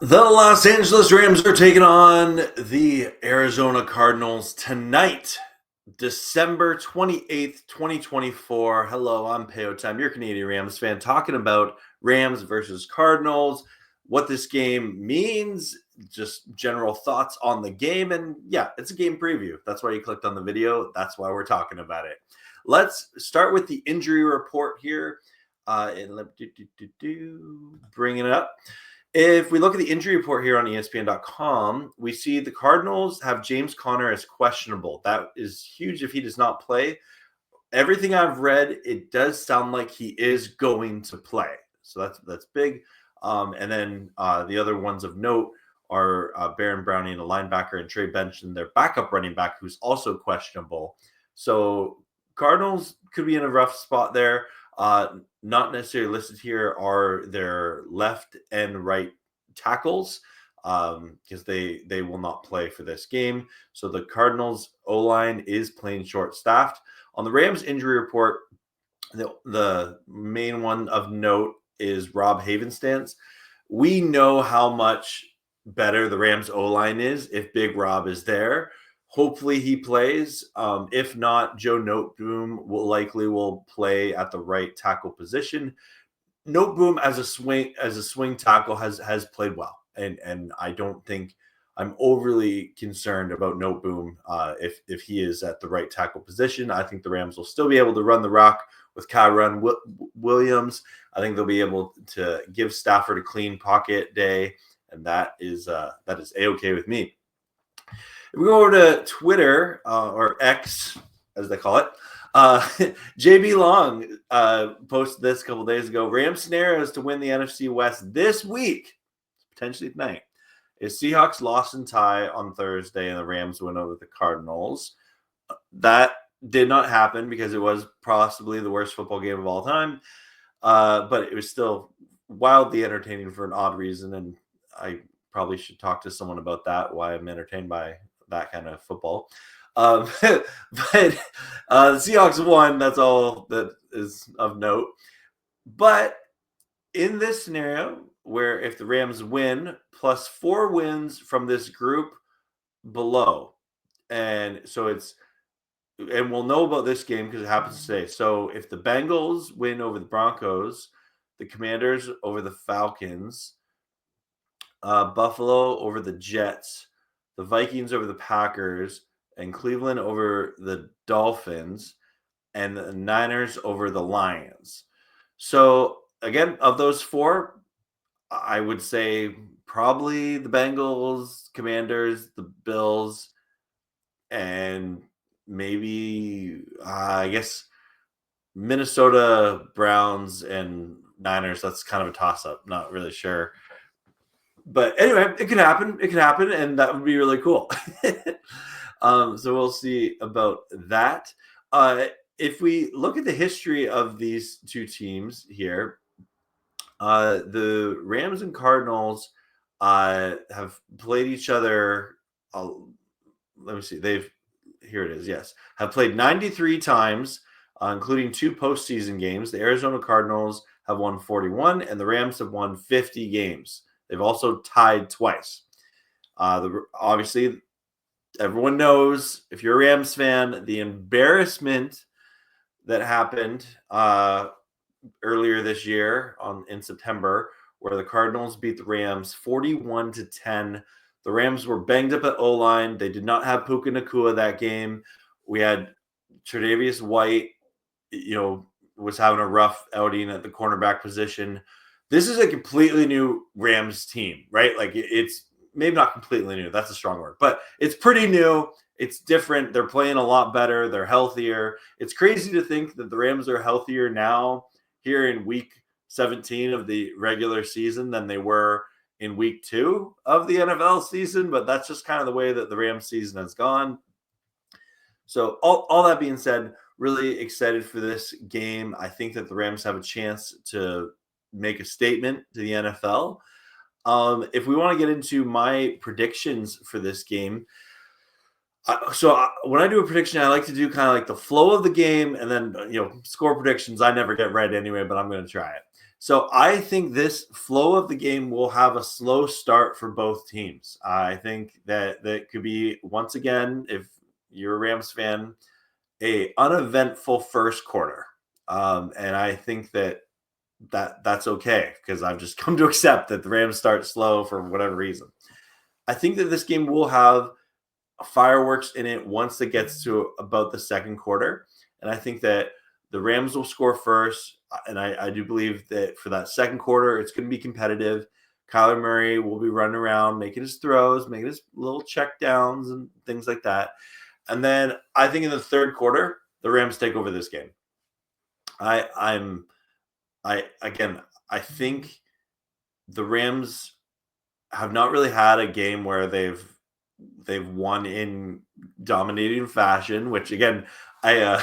The Los Angeles Rams are taking on the Arizona Cardinals tonight, December 28th, 2024. Hello, I'm Peo Time, your Canadian Rams fan, talking about Rams versus Cardinals, what this game means, just general thoughts on the game. And yeah, it's a game preview. That's why you clicked on the video. That's why we're talking about it. Let's start with the injury report here. And let bring it up. If we look at the injury report here on ESPN.com, we see the Cardinals have James Conner as questionable. That is huge if he does not play. Everything I've read, it does sound like he is going to play. So that's big. And then the other ones of note are Baron Browning, a linebacker, and Trey Benson, their backup running back, who's also questionable. So Cardinals could be in a rough spot there. Not necessarily listed here are their left and right tackles because they will not play for this game. So the Cardinals O-line is playing short-staffed. On the Rams injury report, the main one of note is Rob Havenstance. We know how much better the Rams O-line is if Big Rob is there. Hopefully he plays. If not, Joe Noteboom will play at the right tackle position. Noteboom as a swing tackle has played well, and I don't think I'm overly concerned about Noteboom if he is at the right tackle position. I think the Rams will still be able to run the rock with Kyren Williams. I think they'll be able to give Stafford a clean pocket day, and that is a-okay with me. If we go over to Twitter or X, as they call it, JB Long posted this a couple days ago. Rams scenarios to win the NFC West this week, potentially tonight, is Seahawks loss and tie on Thursday, and the Rams win over the Cardinals. That did not happen because it was possibly the worst football game of all time, but it was still wildly entertaining for an odd reason, and I probably should talk to someone about that, why I'm entertained by that kind of football. But the Seahawks won. That's all that is of note. But in this scenario, where if the Rams win, plus 4 wins from this group below, and so and we'll know about this game because it happens today. So if the Bengals win over the Broncos, the Commanders over the Falcons, Buffalo over the Jets, the Vikings over the Packers, and Cleveland over the Dolphins, and the Niners over the Lions. So again, of those 4, I would say probably the Bengals, Commanders, the Bills, and maybe I guess Minnesota, Browns, and Niners. That's kind of a toss-up. Not really sure. But anyway, it could happen. It could happen, and that would be really cool. So we'll see about that. If we look at the history of these two teams here, the Rams and Cardinals have played each other. Let me see. Here it is. Yes, have played 93 times, including 2 postseason games. The Arizona Cardinals have won 41, and the Rams have won 50 games. They've also tied twice. Obviously, everyone knows, if you're a Rams fan, the embarrassment that happened earlier this year in September, where the Cardinals beat the Rams 41-10. The Rams were banged up at O-line. They did not have Puka Nacua that game. We had Tre'Davious White, was having a rough outing at the cornerback position. This is a completely new Rams team, right? Like, it's maybe not completely new. That's a strong word, but it's pretty new. It's different. They're playing a lot better. They're healthier. It's crazy to think that the Rams are healthier now here in week 17 of the regular season than they were in week 2 of the NFL season, but that's just kind of the way that the Rams season has gone. So all that being said, really excited for this game. I think that the Rams have a chance to make a statement to the NFL. If we want to get into my predictions for this game, when I do a prediction, I like to do kind of like the flow of the game, and then score predictions. I never get right anyway, but I'm going to try it. So I think this flow of the game will have a slow start for both teams. I think that could be, once again, if you're a Rams fan, a uneventful first quarter. And I think that's okay, because I've just come to accept that the Rams start slow for whatever reason. I think that this game will have fireworks in it once it gets to about the second quarter. And I think that the Rams will score first. And I do believe that for that second quarter, it's going to be competitive. Kyler Murray will be running around, making his throws, making his little check downs and things like that. And then I think in the third quarter, the Rams take over this game. I think the Rams have not really had a game where they've won in dominating fashion, which again, I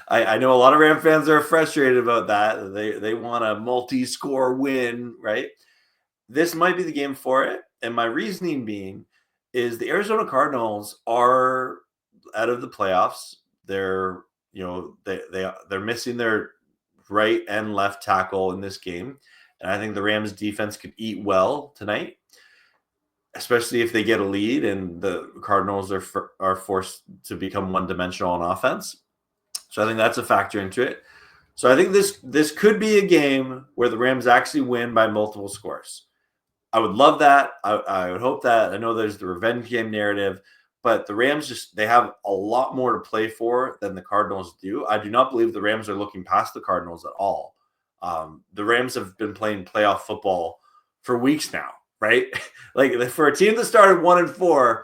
I know a lot of Ram fans are frustrated about that. They want a multi-score win, right? This might be the game for it. And my reasoning being is the Arizona Cardinals are out of the playoffs. They're, they're missing their right and left tackle in this game. And I think the Rams defense could eat well tonight, especially if they get a lead and the Cardinals are forced to become one-dimensional on offense. So I think that's a factor into it. So I think this could be a game where the Rams actually win by multiple scores. I would love that. I would hope that. I know there's the revenge game narrative, but the Rams they have a lot more to play for than the Cardinals do. I do not believe the Rams are looking past the Cardinals at all. The Rams have been playing playoff football for weeks now, right? Like, for a team that started 1-4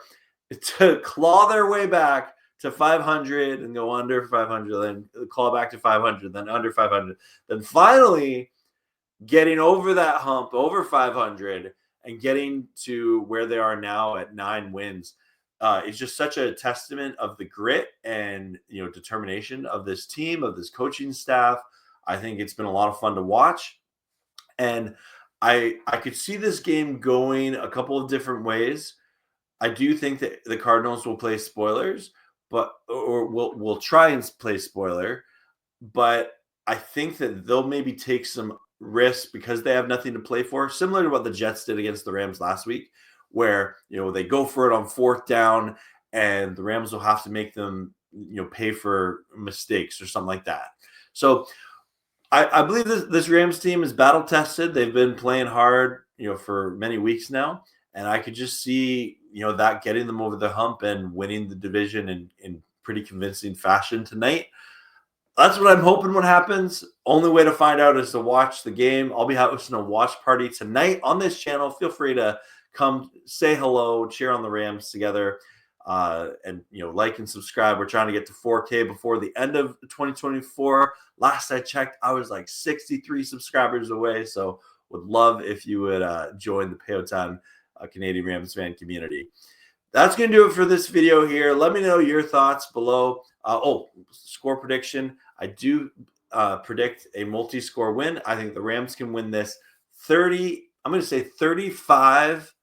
to claw their way back to 500 and go under 500, then claw back to 500, then under 500, then finally getting over that hump, over 500, and getting to where they are now at 9 wins. It's just such a testament of the grit and determination of this team, of this coaching staff. I think it's been a lot of fun to watch, and I could see this game going a couple of different ways. I do think that the Cardinals will play spoilers, or will try and play spoiler, but I think that they'll maybe take some risks because they have nothing to play for, similar to what the Jets did against the Rams last week, where they go for it on fourth down and the Rams will have to make them pay for mistakes or something like that. So I believe this Rams team is battle tested. They've been playing hard for many weeks now, and I could just see that getting them over the hump and winning the division in pretty convincing fashion tonight. That's what I'm hoping what happens. Only way to find out is to watch the game. I'll be hosting a watch party tonight on this channel. Feel free to come say hello, cheer on the Rams together, and like and subscribe. We're trying to get to 4K before the end of 2024. Last I checked, I was like 63 subscribers away. So would love if you would join the Payo Time Canadian Rams fan community. That's going to do it for this video here. Let me know your thoughts below. Score prediction. I do predict a multi-score win. I think the Rams can win this 30. I'm going to say 35-17.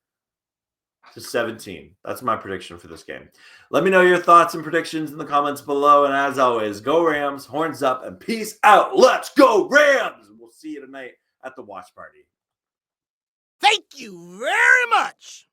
That's my prediction for this game. Let me know your thoughts and predictions in the comments below. And as always, go Rams, horns up, and peace out. Let's go Rams. We'll see you tonight at the watch party. Thank you very much.